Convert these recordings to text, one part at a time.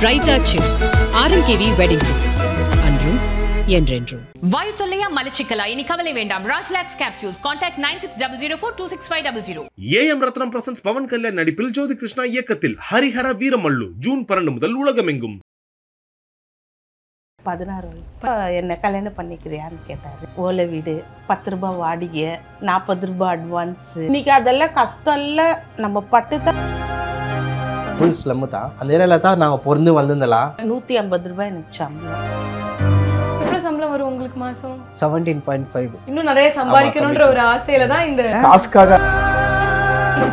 பிரைட்ஸாச்சு RMKV wedding silks அன்றும் என்றென்றும். வாயு தொல்லையா மலச்சிக்கலா இனி கவலை வேண்டாம். Rajlax capsules. Contact 9600426500. AM Ratnam presents Pawan Kalyan நடிப்பில் ஜோதி கிருஷ்ணா இயக்கத்தில் ஹரிஹர வீரமல்லு ஜூன் 12 முதல் உலகமெங்கும். 16 வயசு என்ன கல்யாணம் பண்ணிக்கிறியான்னு கேட்டாரு. ஓலை வீடு, 10 ரூபாய் வாடகை, 40 ரூபாய் அட்வான்ஸ். இன்னைக்கு அதெல்லாம் கஷ்டம் இல்லை, நம்ம பட்டுதான். ஃபுல் ஸ்லம் தான். அந்த ஏரியாவில் தான் நாங்கள் பொருந்து வந்திருந்தலாம். 150 ரூபாய் எனக்கு சம்பளம். எவ்வளவு சம்பளம் வரும் உங்களுக்கு மாசம்? 17.5. இன்னும் நிறைய சம்பாதிக்கணும்ன்ற ஒரு ஆசையில தான் இந்த காசுக்காக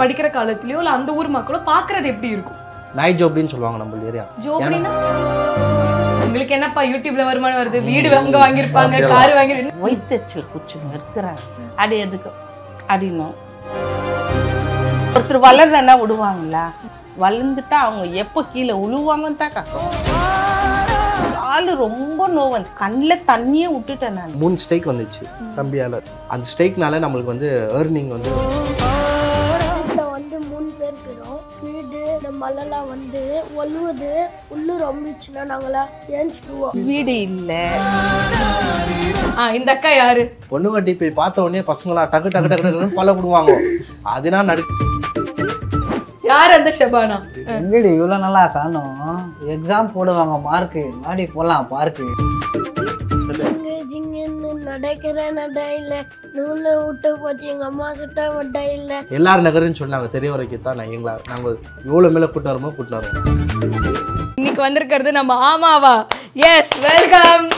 படிக்கிற காலத்துலயோ இல்ல அந்த ஊர் மக்களோ பாக்குறது எப்படி இருக்கும்? நாய் ஜோப்டின்னு சொல்லுவாங்க நம்ம ஏரியா. ஜோப்டினா உங்களுக்கு என்னப்பா யூடியூப்ல வருமானம் வருது, வீடு அங்க வாங்கியிருப்பாங்க, கார் வாங்கிருப்பாங்க, வயிற்றுச்சல் குச்சிங்க இருக்கிறாங்க. அடி எதுக்கு அடினும் ஒருத்தர் வளர்றனா விடுவாங்களா? வளர்ந்துட்டா அவங்க எப்போ கீழே உழுவாங்கன்னு தான் கஷ்டம். ஆளு ரொம்ப நோவன், கண்ணில் தண்ணியே விட்டுட்டேன் நான். 3 ஸ்ட்ரைக் வந்துச்சு தம்பியால். அந்த ஸ்ட்ரைக்னால நம்மளுக்கு வந்து ஏர்னிங் வந்து 3 பேர் இருக்கிறோம். வீடு இந்த மழைலாம் வந்து ஒழுவுது, உள்ளு ரொம்பிச்சுன்னா நாங்களாம் ஏஞ்சிடுவோம். வீடு இல்லை. இந்த அக்கா யாரு? பொண்ணு வட்டி போய் பார்த்த உடனே பசங்களா டக்கு டக்கு டக்கு டக்குன்னு பல விடுவாங்க. அதுனா யார் அந்த ஷபானா? எங்கடி இவ்வளோ நல்லா காணும்? எக்ஸாம் போடுவாங்க, மார்க்கு மாடி போடலாம் பார்க்கு. ஜிங்குன்னு நடக்கிற நடையில நூலை விட்டு போச்சு, எங்க அம்மா சுட்ட வட்டை இல்லை. எல்லாரும் நகருன்னு சொன்னாங்க. தெரிய வரைக்கும் தான் நாங்கள் எவ்வளோ மேலே கூட்டு வரோமோ கூட்டு வரோம். இன்னைக்கு வந்திருக்கிறது நம்ம ஆமாவா. S, welcome.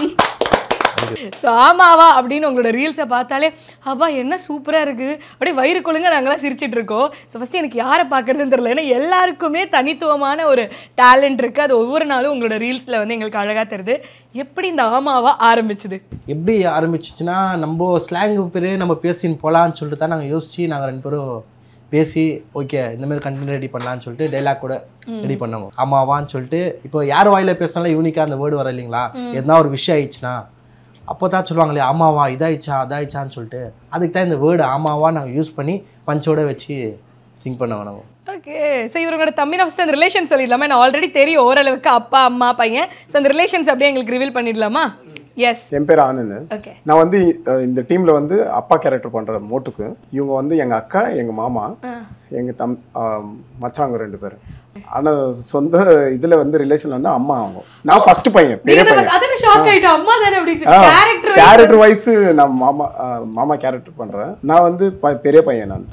ஸோ ஆமாவா அப்படின்னு உங்களோட ரீல்ஸை பார்த்தாலே அப்பா என்ன சூப்பராக இருக்குது, அப்படியே வயிறு கொழுங்க நாங்களாம் சிரிச்சிட்டு இருக்கோம். ஸோ ஃபஸ்ட்டு எனக்கு யாரை பார்க்குறதுன்னு தெரியல. ஏன்னா எல்லாருக்குமே தனித்துவமான ஒரு டேலண்ட் இருக்குது. அது ஒவ்வொரு நாளும் உங்களோட ரீல்ஸில் வந்து எங்களுக்கு அழகாக தருது. எப்படி இந்த ஆமாவா ஆரம்பிச்சுது? எப்படி ஆரம்பிச்சிச்சுன்னா, நம்ம ஸ்லாங் பேர் நம்ம பேசின்னு போகலான்னு சொல்லிட்டு தான் நாங்கள் யோசிச்சு நாங்கள் 2 பேரும் பேசி ஓகே இந்தமாதிரி கண்டென்ட் ரெடி பண்ணலான்னு சொல்லிட்டு டைலாக் கூட ரெடி பண்ணாங்க. ஆமாவான்னு சொல்லிட்டு இப்போ யார் வாயில் பேசினாலும் யூனிக்காக அந்த வேர்டு வர இல்லைங்களா? எதனா ஒரு விஷயம் ஆயிடுச்சுன்னா அப்போ தான் சொல்லுவாங்களே ஆமாவா இதாயிடுச்சா அதாயிடுச்சான்னு சொல்லிட்டு, அதுக்கு தான் இந்த வேர்டு ஆமாவா நாங்கள் யூஸ் பண்ணி பஞ்சோட வச்சு சிங் பண்ணுவோம் நம்ம. ஓகே, ஸோ இவரோட தம்பி ஃபஸ்ட்டு அந்த ரிலேஷன் சொல்லிடலாமா? நான் ஆல்ரெடி தெரியும் ஓரளவுக்கு, அப்பா அம்மா பையன். ஸோ அந்த ரிலேஷன்ஸ் அப்படியே எங்களுக்கு ரிவீல் பண்ணிடலாமா? எஸ், என் பேர் ஆனந்த். ஓகே, நான் வந்து இந்த டீமில் வந்து அப்பா கேரக்டர் பண்ணுற மோட்டுக்கு. இவங்க வந்து எங்கள் அக்கா, எங்கள் மாமா, எங்கள் மச்சாங்க 2 பேர். ஆனால் சொந்த இதில் வந்து ரிலேஷன் வந்து அம்மா. அவங்க நான் ஃபர்ஸ்ட் பையன், பெரிய பையன். கேரக்டர் வைஸ் நான் மாமா கேரக்டர் பண்ணுறேன். நான் வந்து பெரிய பையன். நான்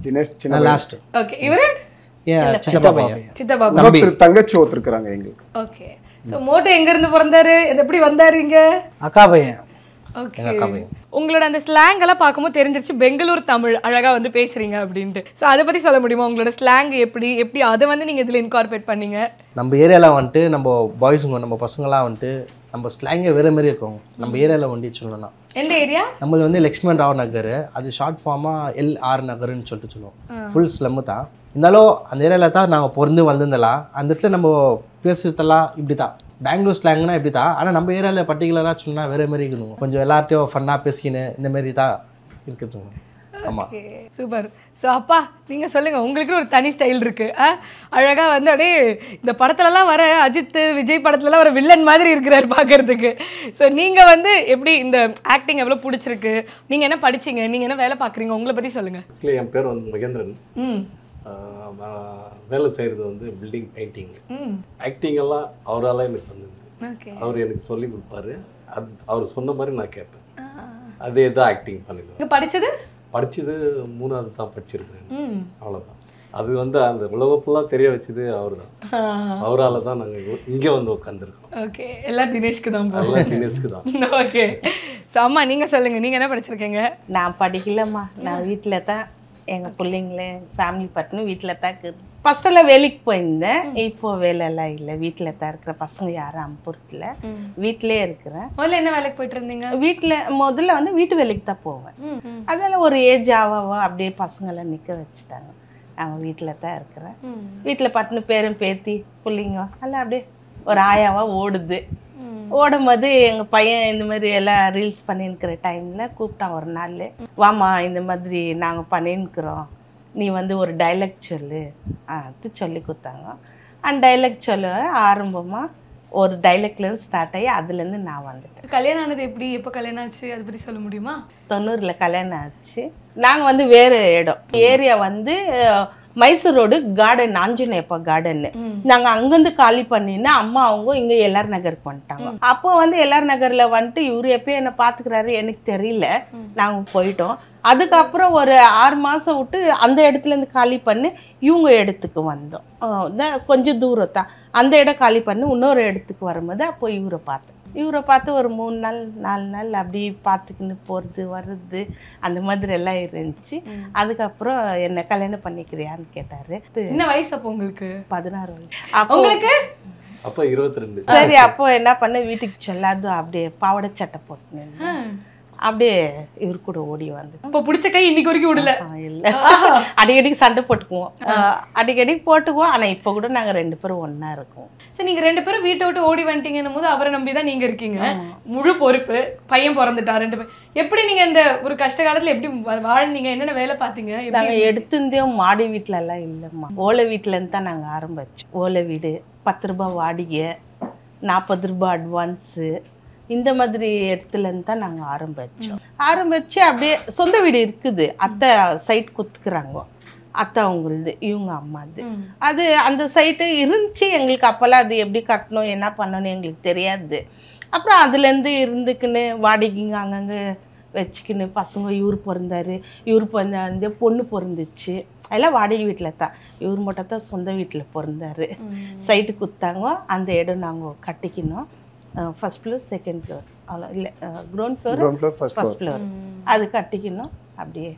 தினேஷ் சின்ன லாஸ்ட். ஓகே, இவரு சித்தப்பா பையன். சித்தப்பா தங்கச்சி ஒருத்தருக்குறாங்க எங்களுக்கு. ஓகே, ஸோ மோட்டோ எங்கேருந்து பிறந்தாரு, இது எப்படி வந்தாரு இங்க? அக்கா பையன். ஓகே, உங்களோட அந்த ஸ்லாங் எல்லாம் பார்க்கும்போது தெரிஞ்சிருச்சு பெங்களூர் தமிழ் அழகா வந்து பேசுறீங்க அப்படின்ட்டு. ஸோ அதை பத்தி சொல்ல முடியுமா? உங்களோட ஸ்லாங் எப்படி அதை வந்து நீங்க இதுல இன்கார்பரேட் பண்ணீங்க? நம்ம ஏரியாவில் வந்துட்டு நம்ம பாய்ஸுங்க நம்ம பசங்களாம் வந்துட்டு நம்ம ஸ்லாங்கே வேறு மாதிரி இருக்கும். நம்ம ஏரியாவில் வந்துட்டு சொல்லணும்னா எந்த ஏரியா? நம்மளது வந்து லக்ஷ்மண் ராவ் நகர். அது ஷார்ட் ஃபார்மாக LR நகர்னு சொல்லிட்டு சொல்லுவோம். ஃபுல் ஸ்லம்மு தான். இருந்தாலும் அந்த ஏரியாவில் தான் நாங்கள் பொருந்து வந்திருந்தலாம். அந்த இடத்துல நம்ம பேசுறதெல்லாம் இப்படி தான். பெங்களூர் ஸ்லாங்னா இப்படி தான். ஆனால் நம்ம ஏரியாவில் பர்டிகுலராக சொன்னால் வேறு மாதிரி இருக்கணும். கொஞ்சம் எல்லார்ட்டையும் ஃபன்னாக பேசிக்கின்னு இந்த மாதிரி தான் இருக்குதுங்க. ஆமாம், சூப்பர். ஸோ அப்பா நீங்கள் சொல்லுங்கள், உங்களுக்குன்னு ஒரு தனி ஸ்டைல் இருக்குது. அழகாக வந்து அப்படியே இந்த படத்துலலாம் வர அஜித் விஜய் படத்துலலாம் வர வில்லன் மாதிரி இருக்கிறார் பார்க்குறதுக்கு. ஸோ நீங்கள் வந்து எப்படி இந்த ஆக்டிங் எவ்வளோ பிடிச்சிருக்கு? நீங்கள் என்ன படிச்சிங்க, நீங்கள் என்ன வேலை பார்க்குறீங்க, உங்களை பற்றி சொல்லுங்கள். ஆக்சுவலி என் பேர் வந்து மகேந்திரன். வேலை செய்கிறது வந்து பில்டிங் பெயிண்டிங். ஆக்டிங் எல்லாம் அவரால் எனக்கு வந்தது. அவர் எனக்கு சொல்லி கொடுப்பாரு. அது அவர் சொன்ன மாதிரி நான் கேட்பேன். அதே தான் ஆக்டிங் பண்ணிடுவேன். படித்தது 3வது தான் படிச்சிருக்கேன். அவ்வளோதான். அது வந்து அந்த உலகம் ஃபுல்லாக தெரிய வச்சது அவர் தான். அவரால் தான் நாங்கள் இங்கே வந்து உட்காந்துருக்கோம். ஓகே, எல்லாம் தினேஷ்க்கு தான். தினேஷ்க்கு தான். ஓகே, ஸோ அம்மா நீங்கள் சொல்லுங்கள், நீங்கள் என்ன படிச்சிருக்கீங்க? நான் படிக்கலம்மா, நான் வீட்டில் தான் எங்கள் பிள்ளைங்களே ஃபேமிலி பார்த்துன்னு வீட்டில் தான் இருக்குது. ஃபஸ்ட்டெல்லாம் வேலைக்கு போயிருந்தேன். இப்போ வேலையெல்லாம் இல்லை, வீட்டில் தான் இருக்கிற. பசங்க யாரும் அம்புறத்தில் வீட்டிலே இருக்கிறேன். முதல்ல என்ன வேலைக்கு போயிட்டு இருந்தீங்க? வீட்டில் முதல்ல வந்து வீட்டு வேலைக்கு தான் போவேன். அதெல்லாம் ஒரு ஏஜ் ஆவாவோ அப்படியே பசங்களாம் நிற்க வச்சுட்டாங்க. நான் வீட்டில் தான் இருக்கிறேன். வீட்டில் பார்த்துன்னு பேரும் பேத்தி பிள்ளைங்க எல்லாம் அப்படியே ஒரு ஆயாவாக ஓடுது. ஓடும்போது எங்கள் பையன் இந்த மாதிரி எல்லாம் ரீல்ஸ் பண்ணின்னுக்கிற டைமில் கூப்பிட்டான் ஒரு நாள். வாமா இந்த மாதிரி நாங்கள் பண்ணின்னுக்கிறோம், நீ வந்து ஒரு டைலாக் சொல்லு அது சொல்லி கொடுத்தாங்க. அந்த டைலாக் சொல்லுவேன். ஆரம்பமாக ஒரு டைலாக்லேருந்து ஸ்டார்ட் ஆகி அதுலேருந்து நான் வந்துட்டேன். கல்யாணம் ஆனது எப்படி, எப்போ கல்யாணம் ஆச்சு, அதை பற்றி சொல்ல முடியுமா? 90 கல்யாணம் ஆச்சு. நாங்கள் வந்து வேறு இடம் ஏரியா வந்து மைசூர் ரோடு கார்டன், ஆஞ்சநேயப்பா கார்டன்னு. நாங்கள் அங்கேருந்து காலி பண்ணினா அம்மா அவங்க இங்கே எல்ஆர் நகருக்கு வந்துட்டாங்க. அப்போ வந்து எல்ஆர் நகரில் வந்துட்டு இவர் எப்போ என்னை பார்த்துக்கிறாரு எனக்கு தெரியல. நாங்கள் போயிட்டோம். அதுக்கப்புறம் ஒரு 6 மாதம் விட்டு அந்த இடத்துலேருந்து காலி பண்ணி இவங்க இடத்துக்கு வந்தோம். கொஞ்சம் தூரம் தான். அந்த இடம் காலி பண்ணி இன்னொரு இடத்துக்கு வரும்போது அப்போ இவரை பார்த்தோம். இவரை பார்த்து ஒரு 3 நாள் 4 நாள் அப்படி பார்த்துக்கின்னு போகிறது வர்றது அந்த மாதிரி எல்லாம் இருந்துச்சு. அதுக்கப்புறம் என்ன கல்யாணம் பண்ணிக்கிறியான்னு கேட்டார். என்ன வயசு அப்போ உங்களுக்கு? 16 வயசு. உங்களுக்கு அப்போ 22. சரி, அப்போ என்ன பண்ண வீட்டுக்கு சொல்லாது அப்படியே பாவாடை சட்டை போட்டு அப்படியே இவர் கூட ஓடி வந்து. இப்போ பிடிச்ச கை இன்னைக்கு வரைக்கும் விடல? இல்லை, அடிக்கடிக்கு சண்டை போட்டுக்குவோம், அடிக்கடி போட்டுக்குவோம். ஆனால் இப்போ கூட நாங்கள் 2 பேரும் ஒன்றா இருக்கோம். சரி, நீங்கள் 2 பேரும் வீட்டை விட்டு ஓடி வந்துட்டீங்கன்னும் போது அவரை நம்பி தான் நீங்கள் இருக்கீங்க. முழு பொறுப்பு, பையன் பிறந்துட்டா 2 பேர். எப்படி நீங்கள் இந்த ஒரு கஷ்ட காலத்தில் எப்படி வாழ்ந்தீங்க? என்னென்ன வேலை பார்த்தீங்க? நாங்கள் எடுத்துருந்தோம் மாடி வீட்டிலலாம் இல்லைம்மா, ஓலை வீட்டிலேருந்து தான் நாங்கள் ஆரம்பித்தோம். ஓலை வீடு, 10 ரூபாய் வாடகை, 40 ரூபாய் அட்வான்ஸு, இந்த மாதிரி இடத்துலேருந்து தான் நாங்கள் ஆரம்பித்து அப்படியே சொந்த வீடு இருக்குது. அத்தை சைட் குத்துக்கிறாங்க, அத்தை அவங்களுது, இவங்க அம்மாது. அது அந்த சைட்டு இருந்துச்சு எங்களுக்கு. அப்போல்லாம் அது எப்படி கட்டணும் என்ன பண்ணணும் எங்களுக்கு தெரியாது. அப்புறம் அதுலேருந்து இருந்துக்குன்னு வாடகைங்க அங்கங்கே வச்சுக்கின்னு பசங்க இவர் பிறந்தார், இவர் பிறந்த பொண்ணு பிறந்துச்சு. அதெல்லாம் வாடகை வீட்டில் தான். இவர் மட்டும் தான் சொந்த வீட்டில் பிறந்தார். சைட்டு குத்தாங்க, அந்த இடம் நாங்கள் கட்டிக்கணும். ஃபர்ஸ்ட் ஃப்ளோர், செகண்ட் ஃப்ளோர், அவ்வளோ இல்லை, கிரவுண்ட் ஃப்ளோர், ஃபர்ஸ்ட் ஃப்ளோர், அது கட்டிக்கணும். அப்படியே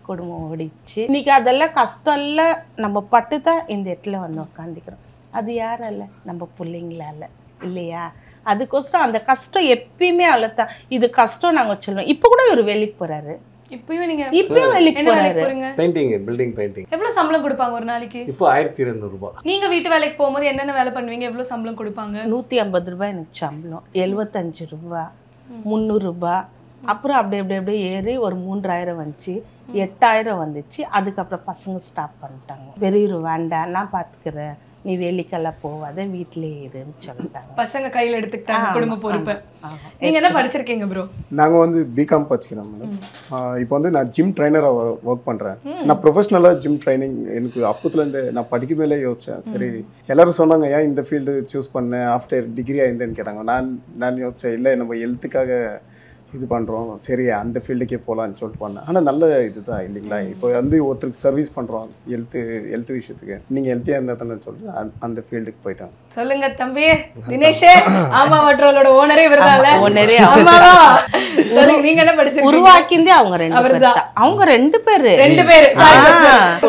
குடும்பம் ஓடிச்சு. இன்றைக்கி அதெல்லாம் கஷ்டம் இல்லை, நம்ம பட்டு தான் இந்த இடத்துல வந்து உட்காந்துக்கிறோம். அது யாரால? நம்ம பிள்ளைங்களால இல்லையா? அதுக்கோசரம் அந்த கஷ்டம் எப்பயுமே அவ்வளோதான். இது கஷ்டம் நாங்கள் சொல்லுவோம். இப்போ கூட ஒரு வேலைக்கு போகிறாரு. இப்பயும் நீங்க இப்பயும் வேலைக்கு போறாரு. Painting, building painting. எவ்வளவு சம்பளம் கொடுப்பாங்க ஒரு நாளைக்கு? இப்போ 1200 ரூபாய். நீங்க வீட்டு வேலைக்கு போகும்போது என்னென்ன வேலை பண்ணுவீங்க? எவ்வளவு சம்பளம் கொடுப்பாங்க? 150 ரூபாய் எனக்கு சம்பளம், 75 ரூபாய், 300 ரூபாய். அப்புறம் அப்படியே ஏறி ஒரு 3000 வந்துச்சு, 8000 வந்துச்சு. அதுக்கப்புறம் பசங்க ஸ்டாப் பண்ணிட்டாங்க. பெரிய வேண்டாம், நான் பார்த்துக்கிறேன், நீ வேலைக்கெல்லாம் போவாத, வீட்டிலேயே இருன்னு சொல்லிட்டாங்க. பசங்க கையில் எடுத்துக்கிட்டாங்க குடும்ப பொறுப்பை. நீங்கள் என்ன படிச்சிருக்கீங்க ப்ரோ? நாங்கள் வந்து பிகாம் படிச்சுக்கிறோம் மேடம். இப்போ வந்து நான் ஜிம் ட்ரைனராக ஒர்க் பண்ணுறேன். நான் ப்ரொஃபஷ்னலாக ஜிம் ட்ரைனிங் எனக்கு அப்பத்துலேருந்து நான் படிக்க மேலே யோசித்தேன். சரி, எல்லோரும் சொன்னாங்க ஏன் இந்த ஃபீல்டு சூஸ் பண்ணேன் ஆஃப்டர் டிகிரி ஆயிருந்தேன்னு கேட்டாங்க. நான் யோசித்தேன், இல்லை நம்ம ஹெல்த்துக்காக இது பண்ணுறோம், சரி அந்த ஃபீல்டுக்கே போகலான்னு சொல்லிட்டு பண்ணேன். ஆனால் நல்ல இதுதான் இல்லைங்களா? இப்போ வந்து ஒருத்தருக்கு சர்வீஸ் பண்ணுறோம் ஹெல்த் விஷயத்துக்கு, நீங்கள் ஹெல்த்தியாக இருந்தால் தானே சொல்லிட்டு அந்த ஃபீல்டுக்கு போயிட்டாங்க. சொல்லுங்க தம்பி தினேஷ், ஆமா வட்ரோலோட ஓனரே விருதால ஓனரே. சொல்லுங்க, நீங்க என்ன படிச்சிருக்கீங்க? உருவாக்கிந்தே அவங்க 2 பேர். அவங்க 2 பேர்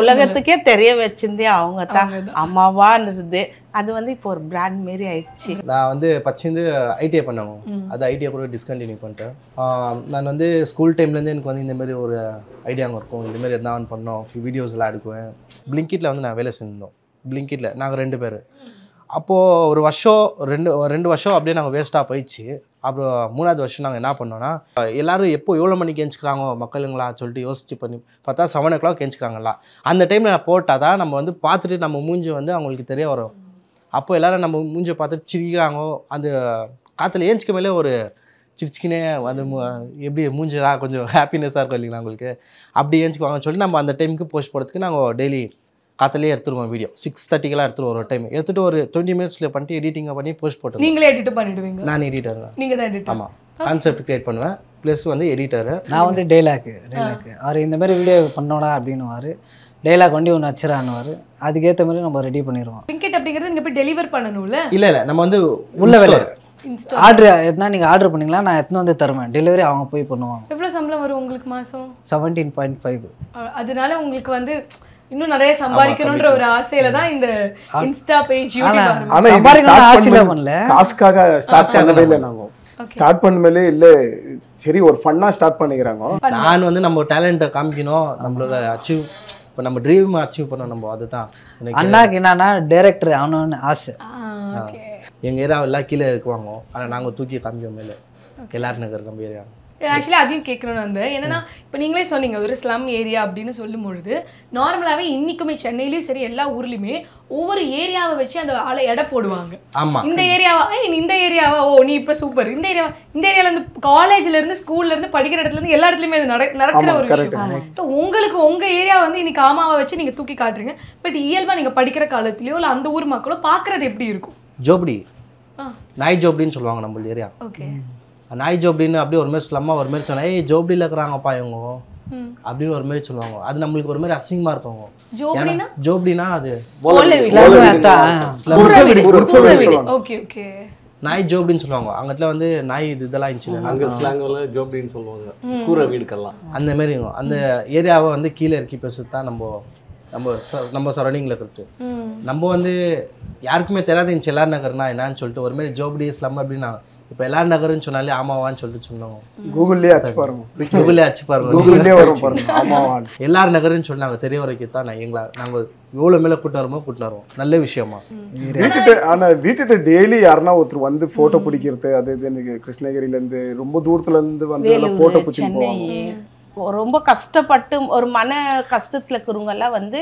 உலகத்துக்கே தெரிய வச்சிருந்தே அவங்க தான் அம்மாவான்னு. அது வந்து இப்போ ஒரு பிராண்ட் மாரி ஆயிடுச்சு. நான் வந்து பச்சிருந்து ஐடிஐ பண்ணேன். அது ஐடிஐ கூட டிஸ்கண்டினியூ பண்ணிட்டேன். நான் வந்து ஸ்கூல் டைம்லேருந்து எனக்கு வந்து இந்தமாரி ஒரு ஐடியாங்க இருக்கும், இந்தமாரி எதாவது பண்ணோம், வீடியோஸ்லாம் எடுக்குவேன். பிளிங்கிட்டில் வந்து நான் வேலை செஞ்சோம். பிளிங்கிட்டில் நாங்கள் 2 பேர். அப்போது ஒரு வருஷம் 2 வருஷம் அப்படியே நாங்கள் வேஸ்ட்டாக போயிடுச்சு. அப்புறம் 3ஆவது வருஷம் நாங்கள் என்ன பண்ணோன்னா, எல்லோரும் எப்போ எவ்வளோ மணிக்கு எழுந்துக்கிறாங்க மக்களுங்களா சொல்லிட்டு யோசிச்சு பண்ணி பார்த்தா 7 o'clock எழுந்துக்கிறாங்களா. அந்த டைமில் நான் போட்டால் தான் நம்ம வந்து பார்த்துட்டு நம்ம மூஞ்சி வந்து அவங்களுக்கு தெரிய வரும். அப்போ எல்லோரும் நம்ம மூஞ்சை பார்த்துட்டு சிரிக்கிறாங்கோ. அந்த காற்றுல ஏஞ்சிக்க மேலே ஒரு சிரிச்சிக்கினே வந்து எப்படி மூஞ்செல்லாம் கொஞ்சம் ஹாப்பினஸ்ஸாக இருக்கும் இல்லைங்களா உங்களுக்கு, அப்படி ஏஞ்சிக்குவாங்கன்னு சொல்லி நம்ம அந்த டைமுக்கு போஸ்ட் போடுறதுக்கு நாங்கள் டெய்லி காற்றுலேயே எடுத்துருவோம். வீடியோ 6:30 எடுத்துருவோம். ஒரு டைம் எடுத்துகிட்டு ஒரு 20 minutesல பண்ணிட்டு எடிட்டிங்கை பண்ணி போஸ்ட் போட்டு. நீங்களே எடிட் பண்ணிவிடுவீங்க? நான் எடிட்டர் தான். நீங்கள் தான் எடிட்டர்? ஆமாம், கான்செப்ட் கிரியேட் பண்ணுவேன், ப்ளஸ் வந்து எடிட்டரு. நான் வந்து டைலாக் அவர் இந்தமாரி வீடியோ பண்ணோடா அப்படின்னுவார். டைலாக் வண்டி ஒன்று வச்சுறான்னுவார். அதுக்கேற்ற மாதிரி நம்ம ரெடி பண்ணிடுவோம். பிளிங்கிட் அப்படிங்கிறது நீங்கள் போய் டெலிவர் பண்ணணும்ல? இல்லை நம்ம வந்து உள்ள வேலை ஆர்டர் எதுனா நீங்கள் ஆர்டர் பண்ணிங்களா, நான் எத்தனை வந்து தருவேன், டெலிவரி அவங்க போய் பண்ணுவாங்க. எவ்வளோ சம்பளம் வரும் உங்களுக்கு மாதம்? 17.5. அதனால உங்களுக்கு வந்து இன்னும் நிறைய சம்பாதிக்கணும்ன்ற ஒரு ஆசையில தான் இந்த இன்ஸ்டா பேஜ் யூடியூப் சம்பாதிக்கணும் ஆசையில பண்ணல, காசுக்காக ஸ்டார்ட் பண்ணவே இல்லை. நாங்கள் ஸ்டார்ட் பண்ணவே இல்லை, சரி ஒரு ஃபன்னாக ஸ்டார்ட் பண்ணிக்கிறாங்க. நான் வந்து நம்ம டேலண்ட்டை காமிக்கணும், நம்மளோட அச்சீவ், இப்போ நம்ம ட்ரீம் அச்சீவ் பண்ணோம். நம்ம அதுதான் அண்ணாக்கு என்னன்னா டைரக்டர் ஆகணும்னு ஆசை. எங்கள் ஏரியா எல்லாம் கீழே இருக்குவாங்க, ஆனால் நாங்கள் தூக்கி காமிக்கோம் மேலே எல்ஆர் நகர் கம்பி ஏரியா. ஆக்சுவலி அதையும் கேட்கணும்னு வந்து என்னன்னா இப்போ நீங்களே சொன்னீங்க ஒரு ஸ்லம் ஏரியா அப்படின்னு சொல்லும்பொழுது நார்மலாகவே இன்னைக்குமே சென்னையிலையும் சரி எல்லா ஊர்லேயுமே ஒவ்வொரு ஏரியாவை வச்சு அந்த ஆளை எடை போடுவாங்க. இந்த ஏரியாவா இந்த ஏரியாவா ஓ நீ இப்போ சூப்பர், இந்த ஏரியால இருந்து காலேஜ்ல இருந்து ஸ்கூல்ல இருந்து படிக்கிற இடத்துல இருந்து எல்லா இடத்துலயுமே இது நடக்கிற ஒரு விஷயம். ஸோ உங்களுக்கு உங்க ஏரியா வந்து இன்னைக்கு ஆமாவை வச்சு நீங்க தூக்கி காட்டுறீங்க. பட் இயல்பா நீங்க படிக்கிற காலத்துலயோ இல்லை அந்த ஊர் மக்களோ பார்க்கறது எப்படி இருக்கும்? ஜோப்டி நாய் ஜோப்டின்னு சொல்லுவாங்க நம்ம ஏரியா. ஓகே நாய் ஜோப்டின்னு அப்படியே ஒரு மாதிரி ஸ்லம்மாக ஒரு மாதிரி சொன்னா ஏய் ஜோப்டியில் இருக்கிறாங்கப்பா இவங்க அப்படின்னு ஒரு மாதிரி சொல்லுவாங்க. அது நம்மளுக்கு ஒரு மாதிரி அசிங்கமாக இருக்கும். ஜோப்டினா அது நாய் ஜோப்டின்னு சொல்லுவாங்க. அங்கத்துல வந்து நாய் இதெல்லாம் இருந்துச்சு, ஜோப்டின்னு சொல்லுவாங்க கூரை வீடுக்கெல்லாம். அந்த மாதிரி அந்த ஏரியாவை வந்து கீழே இறக்கி பேசுறது தான் நம்ம சரௌண்டிங்கில் இருக்கிறது. நம்ம வந்து யாருக்குமே தெரியாது இருந்துச்சு எல்லார் நகர்னா என்னன்னு சொல்லிட்டு ஒரு மாதிரி ஜோப்டி ஸ்லம் அப்படின்னா இப்போ எல்லார் நகர்னு சொன்னாலே ஆமாவான்னு சொல்லிட்டு சொன்னாங்க. கூகுள்லேயே அச்சு பாருங்க எல்லார் நகர்னு சொன்னாங்க. தெரிய வரைக்கும் தான் நாங்கள் எவ்வளோ மேலே கூட்டு வருவோம் நல்ல விஷயமா. வீட்டுட்டு டெய்லி யாருன்னா ஒருத்தர் வந்து ஃபோட்டோ பிடிக்கிறது அது இது எனக்கு கிருஷ்ணகிரியிலேருந்து ரொம்ப தூரத்துலேருந்து வந்து ஃபோட்டோ பிடிச்சிட்டு போவாங்க. ரொம்ப கஷ்டப்பட்டு ஒரு மன கஷ்டத்தில் இருக்கிறவங்கெல்லாம் வந்து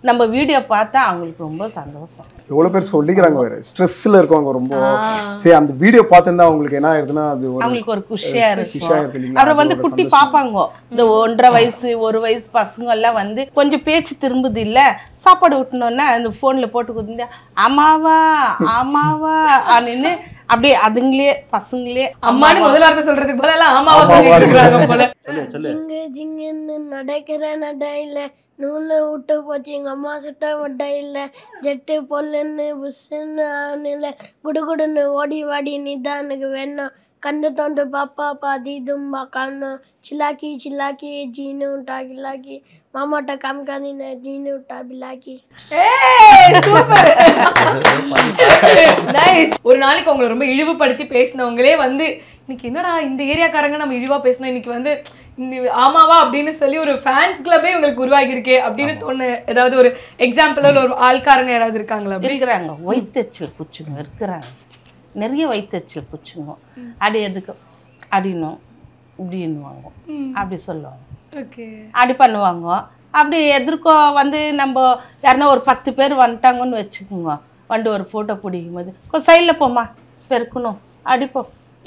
நம்ம வீடியோ பார்த்தா அவங்களுக்கு ரொம்ப சந்தோஷம். எவ்வளோ பேர் சொல்லிக்கிறாங்க வேறு ஸ்ட்ரெஸ்ஸில் இருக்கவங்க ரொம்ப சரி அந்த வீடியோ பார்த்துருந்தா அவங்களுக்கு என்ன ஆயிருதுன்னா அது அவங்களுக்கு ஒரு குஷியாக இருக்கு. அப்புறம் வந்து குட்டி பார்ப்பாங்க இந்த 1.5 வயசு 1 வயசு பசங்க எல்லாம் வந்து கொஞ்சம் பேச்சு திரும்புது இல்லை சாப்பாடு விட்டணுன்னா அந்த ஃபோனில் போட்டு கொடுத்தா அம்மாவா அம்மாவா அப்படின்னு அப்படியே அதுங்களே பசங்களே அம்மானு முதல் வார்த்தை சொல்றதுக்கு போல எல்லாம் அம்மாவா சொல்லிட்டு இருக்காங்க போல. ஜிங்கு ஜிங்குன்னு நடக்கிற நடையில நூலை விட்டு போச்சு எங்க அம்மா சுட்ட வட்டையில ஜெட்டு பொல்லுன்னு புஷ்ஷுன்னு ஆனில குடுகுடுன்னு ஓடி வாடி நிதானுக்கு வேணும் கண்ணு தோண்டு பாப்பா பாதி தும்பா கண்ணு சில்லாக்கி சில்லாக்கி ஜீனு உட்டா கில்லாக்கி மாமாட்ட காமிக்காதி ஜீனு உட்டா பில்லாக்கி. Super nice. ஒரு நாளைக்கு உங்களை ரொம்ப இழிவுபடுத்தி பேசினவங்களே வந்து இன்னைக்கு என்னடா இந்த ஏரியாக்காரங்க நம்ம இழிவா பேசணும் இன்னைக்கு வந்து இந்த ஆமாவா அப்படின்னு சொல்லி ஒரு ஃபேன்ஸ் கிளப்பே உங்களுக்கு உருவாகி இருக்கே அப்படின்னு தோணு ஏதாவது ஒரு எக்ஸாம்பிள் ஒரு ஆள்காரங்க யாராவது இருக்காங்களா? இருக்கிறாங்க. வயிற்றுச்சல் பூச்சுங்க இருக்கிறாங்க, நிறைய வயிற்றுச்சல் பூச்சுங்க. அடி எதுக்கு அடினும் இப்படின்னுவாங்க, அப்படி சொல்லுவாங்க, அப்படி பண்ணுவாங்க. அப்படி எதிர்க்கோ வந்து நம்ம யாருன்னா ஒரு 10 பேர் வந்துட்டாங்கன்னு வச்சுக்கோங்க, வந்து ஒரு ஃபோட்டோ பிடிக்கும் போது கொஞ்சம் சைடில் போமா பெருக்கணும் அடிப்போ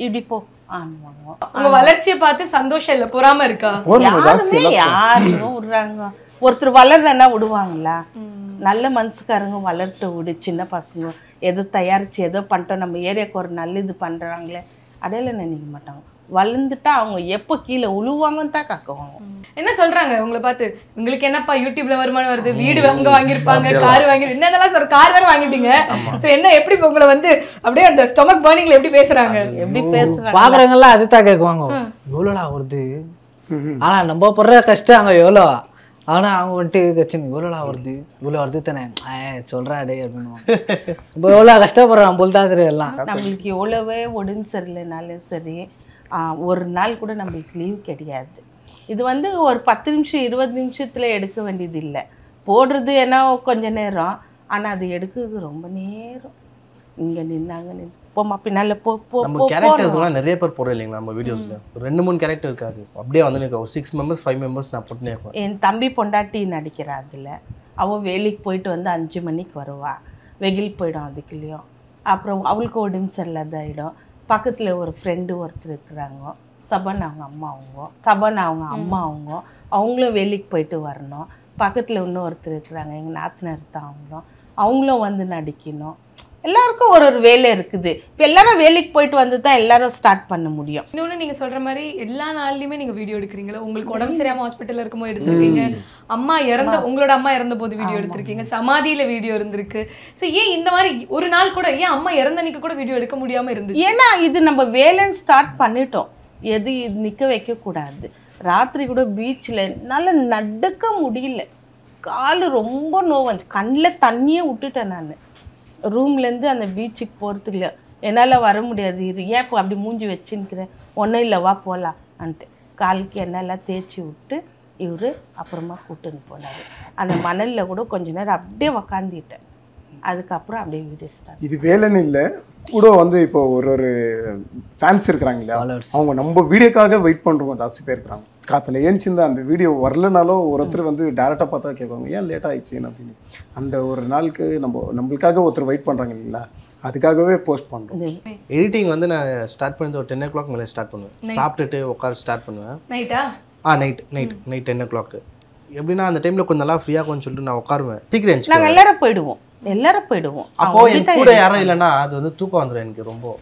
இடிப்போ ஆனுவாங்க. உங்க வளர்ச்சியை பார்த்து சந்தோஷம் இல்லை பொறாம இருக்கா? யாரும் விடுறாங்க? ஒருத்தர் வளர்றன்னா விடுவாங்களா? நல்ல மனசுக்காரங்க வளர்த்து விடு. சின்ன பசங்க எதோ தயாரித்து ஏதோ பண்ணிட்டோம் நம்ம ஏரியாவுக்கு ஒரு நல்ல இது பண்ணுறாங்களே அடையில நினைக்க மாட்டாங்க. வளர்ந்துட்டா அவங்க எப்போ கீழே உழுவாங்கன்னு தான் கக்குவாங்க. என்ன சொல்றாங்க உங்களை பார்த்து? உங்களுக்கு என்னப்பா யூடியூப்ல வருமானம் வருது, வீடு அங்க வாங்கியிருப்பாங்க, கார் வாங்கி என்னதெல்லாம் சார் கார் வேற வாங்கிட்டீங்க, என்ன எப்படி உங்களை வந்து அப்படியே அந்த ஸ்டொமக் பர்னிங்ல எப்படி பேசுறாங்க? எப்படி பேசுறாங்க பாக்குறவங்கலாம் அதுதான் கேட்குவாங்க, எவ்வளோடா வருது ஆனா நம்ம படுற கஷ்டம் அங்க எவ்வளோ, ஆனா அவங்க வந்துட்டு கட்சி இவ்வளோடா வருது இவ்வளோ வருது தானே சொல்றா டே அப்படின்னு இப்போ எவ்வளோ கஷ்டப்படுறான் போல் தான் எல்லாம். நம்மளுக்கு எவ்வளவே உடம்பு சரியில்லைனாலும் சரி ஒரு நாள் கூட நம்மளுக்கு லீவ் கிடையாது. இது வந்து ஒரு 10 நிமிஷம் 20 நிமிஷத்தில் எடுக்க வேண்டியது இல்லை. போடுறது ஏன்னா கொஞ்சம் நேரம், ஆனால் அது எடுக்கிறது ரொம்ப நேரம். இங்கே நின்னாங்க போமா பின்னால நம்ம கேரக்டர்ஸ்லாம் நிறைய பேர் போடுறோம் இல்லைங்களா நம்ம வீடியோஸில். 2-3 கேரக்டர் இருக்காது, அப்படியே வந்து எனக்கு ஒரு 6 மெம்பர்ஸ் 5 மெம்பர்ஸ் நான் போட்டுனே இருப்பேன். என் தம்பி பொண்டாட்டி நடிக்கிறா அதில். அவள் வேலைக்கு போயிட்டு வந்து 5 மணிக்கு வருவா, வெயில் போயிடும் அதுக்குள்ளேயும். அப்புறம் அவளுக்கு உடம்பு சரியில்லாதாயிடும். பக்கத்தில் ஒரு ஃப்ரெண்டு ஒருத்தர் இருக்கிறாங்க, சபன் அவங்க அம்மா அவங்களும் வேலைக்கு போயிட்டு வரணும். பக்கத்தில் இன்னும் ஒருத்தர் இருக்கிறாங்க எங்கள் நாத்தனார் தான் அவங்களும் வந்து நடிக்கணும். எல்லாருக்கும் ஒரு வேலை இருக்குது. இப்போ எல்லாரும் வேலைக்கு போயிட்டு வந்து தான் எல்லாரும் ஸ்டார்ட் பண்ண முடியும். இன்னொன்று நீங்கள் சொல்கிற மாதிரி எல்லா நாள்லையுமே நீங்கள் வீடியோ எடுக்கிறீங்களா? உங்களுக்கு உடம்பு சரியாமல் ஹாஸ்பிட்டலில் இருக்கும்போது எடுத்திருக்கீங்க, உங்களோட அம்மா இறந்த போது வீடியோ எடுத்திருக்கீங்க, சமாதியில் வீடியோ இருந்திருக்கு. ஸோ ஏன் இந்த மாதிரி ஒரு நாள் கூட ஏன் அம்மா இறந்தன்னைக்கு கூட வீடியோ எடுக்க முடியாமல் இருந்துச்சு? ஏன்னா இது நம்ம வேலைன்னு ஸ்டார்ட் பண்ணிட்டோம், எது நிற்க வைக்கக்கூடாது. ராத்திரி கூட பீச்சில் நல்லா நடக்க முடியல, கால் ரொம்ப நோவஞ்சு, கண்ணில் தண்ணியே விட்டுட்டேன். நான் ரூம்லேருந்து அந்த பீச்சுக்கு போகிறதுக்குல என்னால் வர முடியாது, ஏன் இப்போ அப்படி மூஞ்சி வச்சுன்னுக்கிறேன், ஒன்றும் இல்லை வா போகலான்ட்டு காலுக்கு எண்ணெயெல்லாம் தேய்ச்சி விட்டு இவர் அப்புறமா கூட்டுன்னு போனார். அந்த மணலில் கூட கொஞ்ச நேரம் அப்படியே உக்காந்துட்டேன். அதுக்கப்புறம் அப்படியே வீடியோ ஸ்டார்ட். இது வேலைன்னு இல்லை, கூட வந்து இப்போ ஒரு ஃபேன்ஸ் இருக்கிறாங்க இல்லையா, அவங்க நம்ம வீடியோக்காக வெயிட் பண்ணுறவங்க ஜாஸ்தி பேர் இருக்கிறாங்க. காற்றுல ஏஞ்சிருந்தா அந்த வீடியோ வரலனாலும் ஒருத்தர் வந்து டேரெக்டாக பார்த்தா கேட்பாங்க ஏன் லேட் ஆகிடுச்சின்னு அப்படின்னு. அந்த ஒரு நாளுக்கு நம்மளுக்காக ஒருத்தர் வெயிட் பண்ணுறாங்க இல்லைங்களா, அதுக்காகவே போஸ்ட் பண்ணுறோம். எடிட்டிங் வந்து நான் ஸ்டார்ட் பண்ணது ஒரு 10 o'clock மேலே ஸ்டார்ட் பண்ணுவேன். சாப்பிட்டுட்டு உட்காந்து ஸ்டார்ட் பண்ணுவேன். நைட்டா? Night 10 o'clock. எப்படின்னா அந்த டைமில் கொஞ்சம் நல்லா ஃப்ரீயாக கொஞ்சம் சொல்லிட்டு நான் உட்காருவேன். சீக்கிரம் நாங்கள் எல்லாரும் போயிடுவோம். அப்போ என் கூட யாரும் இல்லைன்னா அது வந்து தூக்கம் வந்துடும். எனக்கு ரொம்ப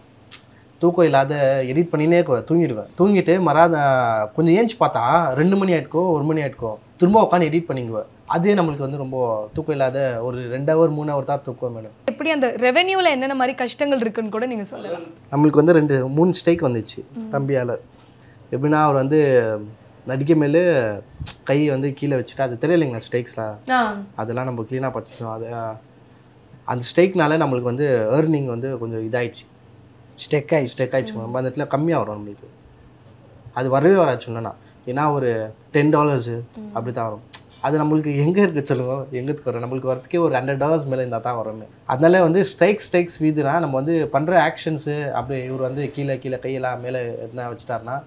தூக்கம் இல்லாத எடிட் பண்ணினே தூங்கிடுவேன். தூங்கிட்டு கொஞ்சம் ஏஞ்சி பார்த்தா 2 மணி ஆகிட்கோ 1 மணி ஆகிட்கோ திரும்ப உட்காந்து எடிட் பண்ணிக்குவேன். அதே நம்மளுக்கு வந்து ரொம்ப தூக்கம் இல்லாத ஒரு 2 hour 3 hour தான் தூக்கம் மேடம். எப்படி அந்த ரெவென்யூவில் என்னென்ன மாதிரி கஷ்டங்கள் இருக்குன்னு கூட நீங்கள் சொல்லலாம். நம்மளுக்கு வந்து 3 ஸ்ட்ரைக் வந்துச்சு தம்பியால். எப்படின்னா அவர் வந்து நடிக்க மேலே கை வந்து கீழே வச்சுட்டு, அது தெரியலைங்களா ஸ்ட்ரைக்ஸ்லாம், அதெல்லாம் நம்ம க்ளீனாக படிச்சிட்டோம். அது அந்த ஸ்ட்ரைக்னால நம்மளுக்கு வந்து ஏர்னிங் வந்து கொஞ்சம் இதாகிடுச்சு, ஸ்ட்ரெக் ஆகிடுச்சு. நம்ம அந்த இடத்துல கம்மியாக வரும் நம்மளுக்கு. அது வரவே வராது சொன்னா, ஏன்னா ஒரு $10 அப்படி தான் வரும். அது நம்மளுக்கு எங்கே இருக்குது சொல்லுங்க, எங்களுக்கு வரும்? நம்மளுக்கு வரத்துக்கே ஒரு $100 மேலே இருந்தால் தான் வருமே. அதனால வந்து ஸ்ட்ரைக்ஸ் வீதுனா நம்ம வந்து பண்ணுற ஆக்ஷன்ஸு அப்படி இவர் வந்து கீழே கையெல்லாம் மேலே எதுனா வச்சுட்டாருன்னா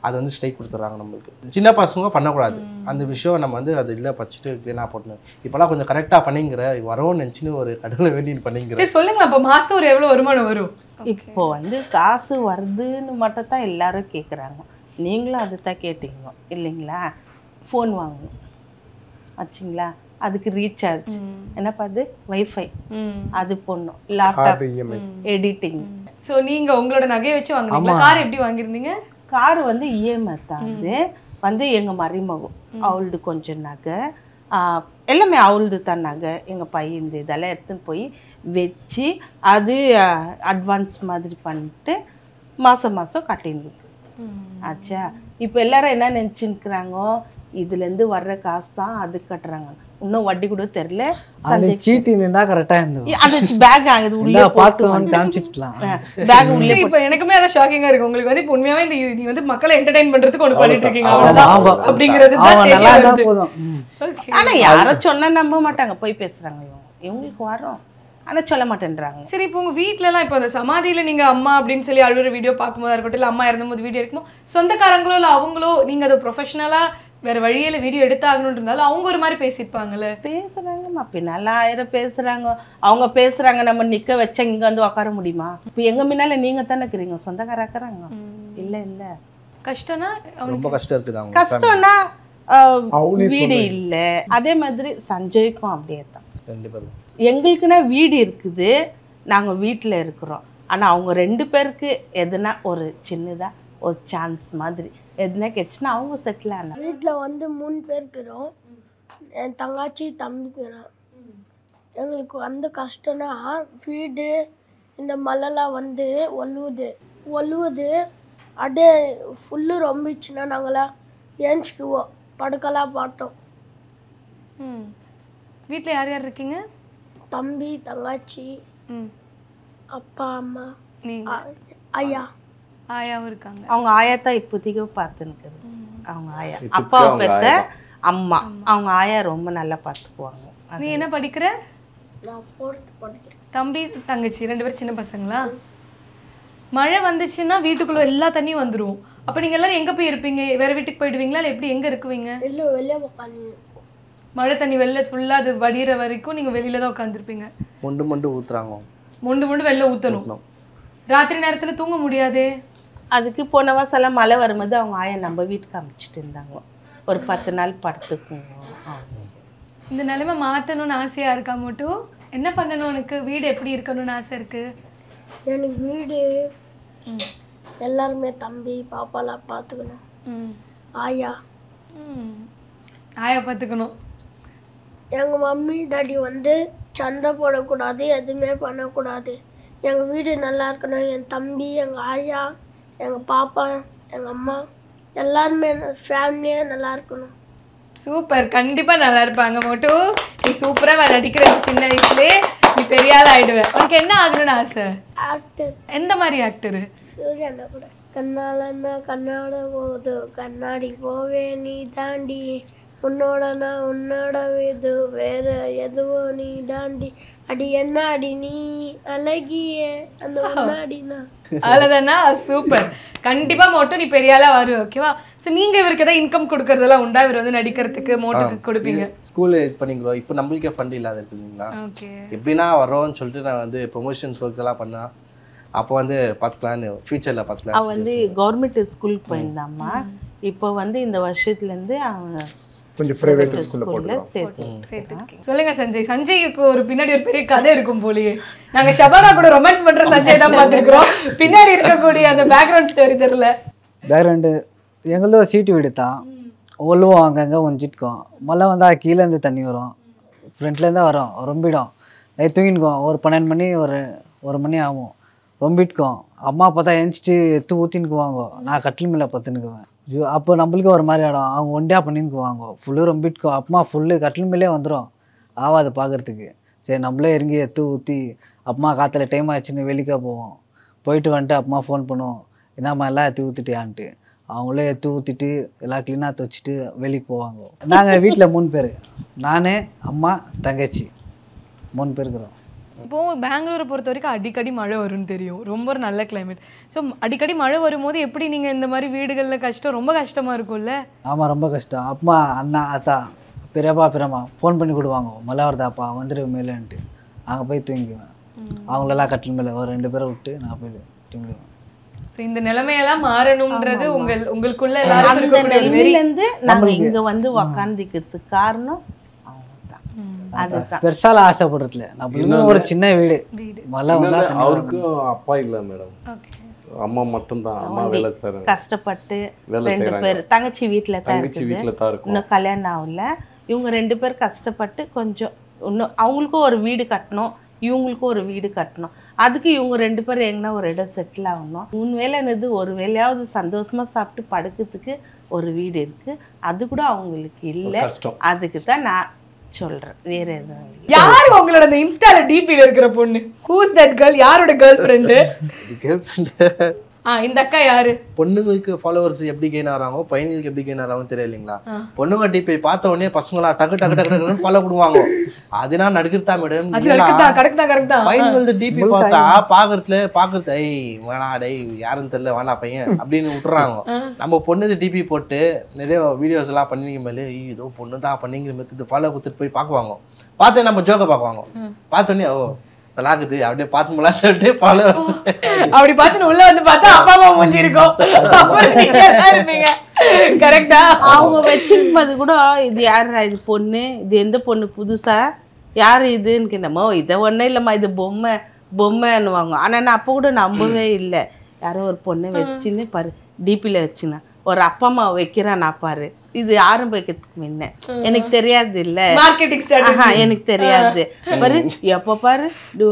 அது வந்து ஸ்ட்ரைக் கொடுத்துட்றாங்க நம்மளுக்கு. சின்ன பசங்க பண்ணக்கூடாது அந்த விஷயம். நம்ம வந்து அது இல்லை படிச்சுட்டு க்ளீனாக போட்டணும். இப்போலாம் கொஞ்சம் கரெக்டாக பண்ணிங்கிற வரோன்னு நினச்சின்னு ஒரு கடவுளை வேண்டின்னு பண்ணிங்கிற. சொல்லுங்களா, அப்போ மாதம் ஒரு எவ்வளோ வருமானம் வரும்? இப்போ வந்து காசு வருதுன்னு மட்டும் தான் எல்லாரும் கேட்குறாங்க. நீங்களும் அதை தான் கேட்டீங்க இல்லைங்களா? ஃபோன் வாங்கணும் ஆச்சுங்களா, அதுக்கு ரீசார்ஜ், என்னப்பா அது வைஃபை அது போடணும், லேப்டாப், எடிட்டிங். ஸோ நீங்கள் உங்களோட நகையை வச்சு வாங்குறீங்களா? கார் எப்படி வாங்கியிருந்தீங்க? கார் வந்து இஎம்ஐ தான். வந்து எங்கள் மருமகம் அவளது கொஞ்சம் நகை எல்லாமே அவளது தான் நகை. எங்கள் பையன் இதெல்லாம் எடுத்துன்னு போய் வச்சு அது அட்வான்ஸ் மாதிரி பண்ணிட்டு மாதம் கட்டின்னு இருக்கு. ஆச்சா, இப்போ எல்லாரும் என்ன நினச்சின்னுக்குறாங்க, இதுலேருந்து வர்ற காசு தான் அது கட்டுறாங்க. இன்னும் வட்டி கூட தெரியல. சீட்டு இருந்தா கரெக்டா இருந்தது. அந்த பேக் ஆகுது உள்ளே பார்த்து காமிச்சிக்கலாம். பேக் உள்ளே இப்போ எனக்குமே அதான் ஷாக்கிங்கா இருக்கு. உங்களுக்கு வந்து உண்மையாவே நீ வந்து மக்களை என்டர்டெயின் பண்றதுக்கு ஒன்று பண்ணிட்டு இருக்கீங்க அப்படிங்கிறது தான் போதும். ஆனா யாரோ சொன்னா நம்ப மாட்டாங்க, போய் பேசுறாங்க. இவங்களுக்கு வரோம் ஆனா சொல்ல மாட்டேன்றாங்க. சரி, இப்போ உங்க வீட்டுல எல்லாம் இப்போ அந்த சமாதியில நீங்க அம்மா அப்படின்னு சொல்லி அழுகிற வீடியோ பார்க்கும்போது இருக்கட்டும், இல்லை அம்மா இறந்தும்போது வீடியோ எடுக்கும்போது சொந்தக்காரங்களோ இல்லை அவங்களோ நீங்க அதை ப்ரொஃபஷனலா வேற வழியில வீடியோ எடுத்தாகணும்னு இருந்தாலும் அவங்க ஒரு மாதிரி பேசியிருப்பாங்கல்ல? பேசுறாங்கம்மா, பின்னால 1000 பேசுறாங்க. அவங்க பேசுறாங்க, நம்ம நிக்க வச்சா இங்க வந்து உட்கார முடியுமா? இப்போ எங்க முன்னால நீங்க தானே இருக்கிறீங்க, சொந்தக்காரங்க இல்ல. கஷ்டம்னா ரொம்ப கஷ்டம் இருக்குது. அவங்க கஷ்டம்னா வீடு இல்ல. அதே மாதிரி சஞ்சய்க்கும் அப்படியே தான். எங்களுக்குன்னா வீடு இருக்குது, நாங்க வீட்டுல இருக்கிறோம். ஆனா அவங்க 2 பேருக்கு எதுனா ஒரு சின்னதா ஒரு சான்ஸ் மாதிரி எதுனா கிடைச்சுன்னா அவங்க செட்டில் ஆனாங்க. வீட்டில் வந்து 3 பேர் இருக்கிறோம். என் தங்காச்சி தம்பிக்கிறோம். எங்களுக்கு வந்து கஷ்டம்னா வீடு இந்த மழைலாம் வந்து ஒழுவுது அப்படியே ஃபுல்லு ரொம்பிச்சுன்னா நாங்களாம் ஏஞ்சிக்குவோம், படுக்கலாம் மாட்டோம். வீட்டில் யார் யார் இருக்கீங்க? தம்பி, தங்காச்சி, அப்பா, அம்மா, ஆயாவும் இருக்காங்க. அவங்க ஆயா தான் இப்போதைக்கு பார்த்துன்னு. அவங்க ஆயா அப்பாவை பெற்ற அம்மா, அவங்க ஆயா ரொம்ப நல்லா பார்த்துக்குவாங்க. நீ என்ன படிக்கிற? நான் 4th படிக்கிறேன். தம்பி தங்கச்சி 2 பேரும் சின்ன பசங்களா? மழை வந்துச்சுன்னா வீட்டுக்குள்ள எல்லா தண்ணியும் வந்துடும். அப்போ நீங்கள் எல்லாரும் எங்கே போய் இருப்பீங்க? வேற வீட்டுக்கு போயிடுவீங்களா இல்லை எப்படி, எங்கே இருக்குவீங்க? இல்லை, வெளியே உட்காந்து மழை தண்ணி வெளில ஃபுல்லாக அது வடிகிற வரைக்கும் நீங்கள் வெளியில தான் உட்காந்துருப்பீங்க. மொண்டு ஊற்றுறாங்க. மொண்டு வெளில ஊற்றணும். ராத்திரி நேரத்தில் தூங்க முடியாது. அதுக்கு போன வாசலாம் மழை வரும்போது அவங்க ஆயா நம்ம வீட்டுக்கு அனுப்பிச்சிட்டு இருந்தாங்க. ஒரு 10 நாள் படுத்துக்குங்க. இந்த நிலைமை மாற்றணும்னு ஆசையாக இருக்கா மட்டும்? என்ன பண்ணணும் உனக்கு? வீடு எப்படி இருக்கணும்னு ஆசை இருக்கு? எனக்கு வீடு எல்லாருமே தம்பி பாப்பாலாம் பார்த்துக்கணும். ஆயா பார்த்துக்கணும். எங்கள் மம்மி டாடி வந்து சண்டை போடக்கூடாது, எதுவுமே பண்ணக்கூடாது. எங்கள் வீடு நல்லா இருக்கணும். என் தம்பி, எங்கள் ஆயா, எங்கள் பாப்பா, எங்கள் அம்மா எல்லாருமே ஃபேமிலியாக நல்லா இருக்கணும். சூப்பர், கண்டிப்பாக நல்லா இருப்பாங்க மட்டும். நீ சூப்பராக நடிக்கிற சின்ன வயசுலேயே நீ பெரிய ஆள் ஆகிடுவேன். உனக்கு என்ன ஆகணும்னு ஆசை? ஆக்டர். எந்த மாதிரி ஆக்டரு? சூரியனை கூட. கண்ணாலன்னா கண்ணாட போகுது, கண்ணாடி போவே நீ தாண்டி, உன்னோடனா உன்னோட இது வேற எதுவோ நீ தாண்டி அடி என்ன அடி நீ அழகிய அந்த முன்னாடினா அவ்வளோதானா சூப்பர். கண்டிப்பா மோட்டோ நீ பெரிய ஆளா வரு ஓகேவா. ஸோ நீங்க இவருக்கு ஏதாவது இன்கம் கொடுக்கறதெல்லாம் உண்டா? இவர் வந்து நடிக்கிறதுக்கு மோட்டோக்கு கொடுப்பீங்க? ஸ்கூல் இது பண்ணிங்களோ இப்போ நம்மளுக்கே ஃபண்ட் இல்லாத இருக்குங்களா. ஓகே எப்படின்னா வரோன்னு சொல்லிட்டு நான் வந்து ப்ரொமோஷன்ஸ் ஒர்க்ஸ் எல்லாம் பண்ணேன். அப்போ வந்து பார்த்துக்கலான்னு ஃபியூச்சரில் பார்த்துக்கலாம். அவன் வந்து கவர்மெண்ட் ஸ்கூலுக்கு போயிருந்தாம்மா. இப்போ வந்து இந்த வருஷத்துலேருந்து அவன் கொஞ்சம் பிரைவேட் ஸ்கூல்ல ஸ்கூலில் சேர்த்து சொல்லுங்க சஞ்சய். சஞ்சய்க்கு ஒரு பின்னாடி ஒரு பெரிய கதை இருக்கும் போலயே. நாங்க ஷபானா கூட ரொமான்ஸ் பண்ற சஞ்சய் தான் பார்த்துருக்கிறோம். பின்னாடி இருக்கக்கூடிய அந்த பேக்ரவுண்ட் ஸ்டோரி தெரியல. பேக்ரவுண்டு எங்களது ஒரு சீட்டு வீடு தான். ஒல்லுவோம் அங்கங்கே ஒஞ்சிட்டுக்கோம். மழை வந்தால் கீழேருந்து தண்ணி வரும், ஃப்ரண்ட்லேருந்து வரும், ரொம்பிடும். நைட் தூங்கினுக்கோம். ஒரு 12 மணி ஒரு மணி ஆகும். ரொம்பிட்டுக்கோம். அம்மா பார்த்தா எழுந்திரிச்சிட்டு எடுத்து ஊற்றினுக்குவாங்க. நான் கட்டில் மேலே பத்துனுக்குவேன். அப்போ நம்மளுக்கு ஒரு மாதிரி ஆகிடும். அவங்க ஒண்டியாக பண்ணினுக்குவாங்க. ஃபுல்லு ரொம்பிட்டுக்கோ. அம்மா ஃபுல்லு கட்டில் மேலே வந்துடும். ஆகாது பார்க்குறதுக்கு. சரி நம்மளே இறங்கி எடுத்து ஊற்றி அம்மா காற்றுல டைம் ஆயிடுச்சுன்னு வெளிக்கா போவோம். போயிட்டு வந்துட்டு அம்மா ஃபோன் பண்ணுவோம், என்னம்மா எல்லாம் எடுத்து ஊற்றிட்டியான்ட்டு. அவங்களே எடுத்து ஊற்றிட்டு எல்லாம் க்ளீனாக துவச்சிட்டு வெளிக்கு போவாங்க. நாங்கள் வீட்டில் 3 பேர், நான், அம்மா, தங்கச்சி 3 பேர் இருக்கிறோம். இப்போ பெங்களூரை பொறுத்த வரைக்கும் அடிக்கடி மழை வரும்னு தெரியும். ரொம்ப ஒரு நல்ல கிளைமேட். ஸோ அடிக்கடி மழை வரும்போது எப்படி நீங்கள் இந்த மாதிரி வீடுகளில் கஷ்டம் ரொம்ப கஷ்டமாக இருக்கும்ல? ஆமாம் ரொம்ப கஷ்டம். அம்மா அண்ணா அத்தா பெரியம்மா ஃபோன் பண்ணி கொடுவாங்க, மழை வருதாப்பா வந்துடு மேலேன்ட்டு. அங்கே போய் தூங்கிக்குவேன். அவங்களெல்லாம் கட்டில் மேலே ஒரு 2 பேரை விட்டு நான் போய் தூங்கிடுவேன். ஸோ இந்த நிலைமையெல்லாம் மாறணுன்றது உங்களுக்குள்ள அந்த நிலைமையிலேருந்து நாங்கள் இங்கே வந்து உக்காந்துக்கிறதுக்கு காரணம் அதுதான். பெருசால ஆசைப்படுறதுல நம்ம ஒரு சின்ன வீடு. மழை வந்தா அவருக்கும் அப்பா இல்லை மேடம், அம்மா மட்டும்தான். அம்மா வேலை செய்றாங்க, கஷ்டப்பட்டு 2 பேர். தங்கச்சி வீட்டில் தான் இருக்குது, இன்னும் கல்யாணம் ஆகல. இவங்க 2 பேர் கஷ்டப்பட்டு கொஞ்சம் இன்னும் அவங்களுக்கும் ஒரு வீடு கட்டணும், இவங்களுக்கும் ஒரு வீடு கட்டணும். அதுக்கு இவங்க 2 பேரும் எங்கன்னா ஒரு இடம் செட்டில் ஆகணும். 3 வேளைனது ஒரு வேலையாவது சந்தோஷமாக சாப்பிட்டு படுக்கிறதுக்கு ஒரு வீடு இருக்குது. அது கூட அவங்களுக்கு இல்லை. அதுக்கு தான் நான் சொல்றேன், வேற எதுவும். யாரு உங்களோட அந்த இன்ஸ்டால டிபில இருக்கிற பொண்ணு? Whose that girl? யாரோட கேர்ள் ஃப்ரெண்டு? இந்த அக்கா யாரு? பொண்ணுங்களுக்கு ஃபாலோவர்ஸ் எப்படி கெயின் ஆகிறாங்க, பையன்களுக்கு எப்படி கெயின் ஆகிறாங்கன்னு தெரியலைங்களா. பொண்ணுங்க டிபி பார்த்த உடனே பசங்களா டக்கு டக்கு டக்கு டக்குன்னு ஃபாலோ பண்ணுவாங்க. அதுனா நடுக்கிறதா மேடம். பையன்கள் டிபி பார்த்தா பாக்குறது ஐய் வேணா டேய் யாருன்னு தெரியல வேணா பையன் அப்படின்னு விட்டுறாங்க. நம்ம பொண்ணு டிபி போட்டு நிறைய வீடியோஸ் எல்லாம் பண்ணிக்க மேலே ஏதோ பொண்ணு தான் பண்ணிங்கிற மெத்தது ஃபாலோ கொடுத்துட்டு போய் பார்க்குவாங்க. பார்த்து நம்ம ஜோக்க பார்க்குவாங்க. பார்த்தோன்னே ஓ நல்லாக்குது அப்படியே பார்த்து முடியலாம் சொல்லிட்டு ஃபாலோவர்ஸ் அப்படி பார்த்து உள்ள வந்து பார்த்தா அப்பா அம்மா மூஞ்சி இருக்கும். கரெக்டா? அவங்க வச்சிருப்பது கூட இது யாரா, இது பொண்ணு, இது எந்த பொண்ணு புதுசா, யார் இதுன்னு என்னமோ இதை ஒன்றும் இல்லைம்மா இது பொம்மைன்னுவாங்க. ஆனால் நான் அப்போ கூட நம்பவே இல்லை. யாரோ ஒரு பொண்ணை வச்சுன்னு பாரு டிபியில் வச்சுன்னா ஒரு அப்பா அம்மா வைக்கிறான்னா பாரு. இது ஆரம்பிக்கிறதுக்கு முன்ன எனக்கு தெரியாது இல்லை, எனக்கு தெரியாது. பாரு எப்போ பாரு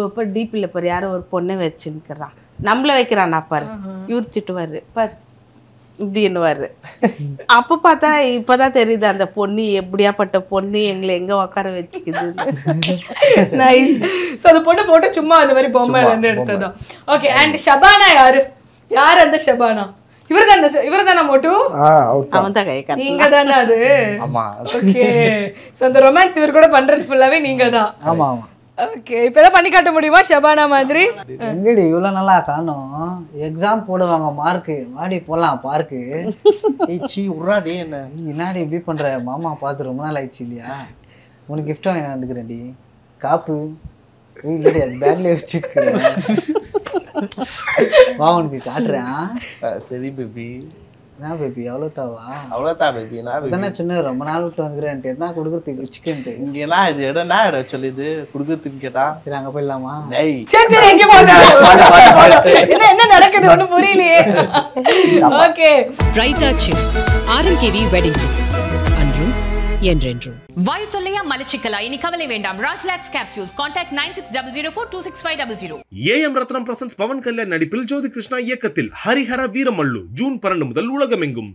இப்போ டிபியில் பாரு யாரோ ஒரு பொண்ணை வச்சுன்னுக்கிறான், நம்மள வைக்கிறான்னா பாரு, யூரிச்சிட்டுவாரு பாரு இப்படின்னுவாரு. அப்போ பார்த்தா இப்போதான் தெரியுது அந்த பொண்ணு எப்படியாப்பட்ட பொண்ணு, எங்களை எங்கே உட்கார வச்சுக்குது. நைஸ். ஸோ அந்த பொண்ணு போட்டோ சும்மா அந்த மாதிரி பொம்மையில இருந்து எடுத்ததும். ஓகே. அண்ட் ஷபானா யாரு? யார் அந்த ஷபானா? இவர்தானா மோட்டு? அவன் தான் கை காட்டு. நீங்க தானே அது? ஆமா. ஓகே. ஸோ அந்த ரொமான்ஸ் இவர் கூட பண்றது ஃபுல்லாவே நீங்க தான்? ஆமா ஆமா. ஓகே. இப்பதான் பண்ணி காட்ட முடியுமா ஷபானா மாதிரி? எங்கடி இவ்வளோ நல்லா காணும். எக்ஸாம் போடுவாங்க மார்க்கு, வாடி போகலாம் பார்க்கு. உர்றாடி என்ன முன்னாடி இப்படி பண்ற மாமா பார்த்து ரொம்ப நாள் ஆயிடுச்சு இல்லையா? உனக்கு கிஃப்ட் வாங்கி வந்துக்கிறேன்டி. காப்பு இல்லடி அது பேக்லேயே வச்சுக்கிறேன். வா உனக்கு காட்டுறேன். சரி பேபி. என்ன பேபி அவ்வளோதாவா? அவ்வளோதான் பேபி. நான் சின்ன ரொம்ப நாள் விட்டு வந்துக்கிறேன்ட்டு என்ன கொடுக்குறதுக்கு வச்சுக்கன்ட்டு. இங்கெல்லாம் இது இடம்னா இடம் சொல்லுது கொடுக்குறதுன்னு கேட்டா. சரி அங்கே போயிடலாமா? என்ன நடக்குது ஒன்றும் புரியலையே. ஓகே. பிரைட்ஸா சில் RMKV வெட்டிங் சில்க்ஸ் அன்றும் என்றென்றும். வாயு தொல்லையா மலச்சிக்கலா? இனி கவலை வேண்டாம். Rajlax capsules. Contact 9600426500. AM Ratnam presents Pawan Kalyan நடிப்பில் ஜோதி கிருஷ்ணா இயக்கத்தில் ஹரிஹர வீரமல்லு ஜூன் 12 முதல் உலகமெங்கும்.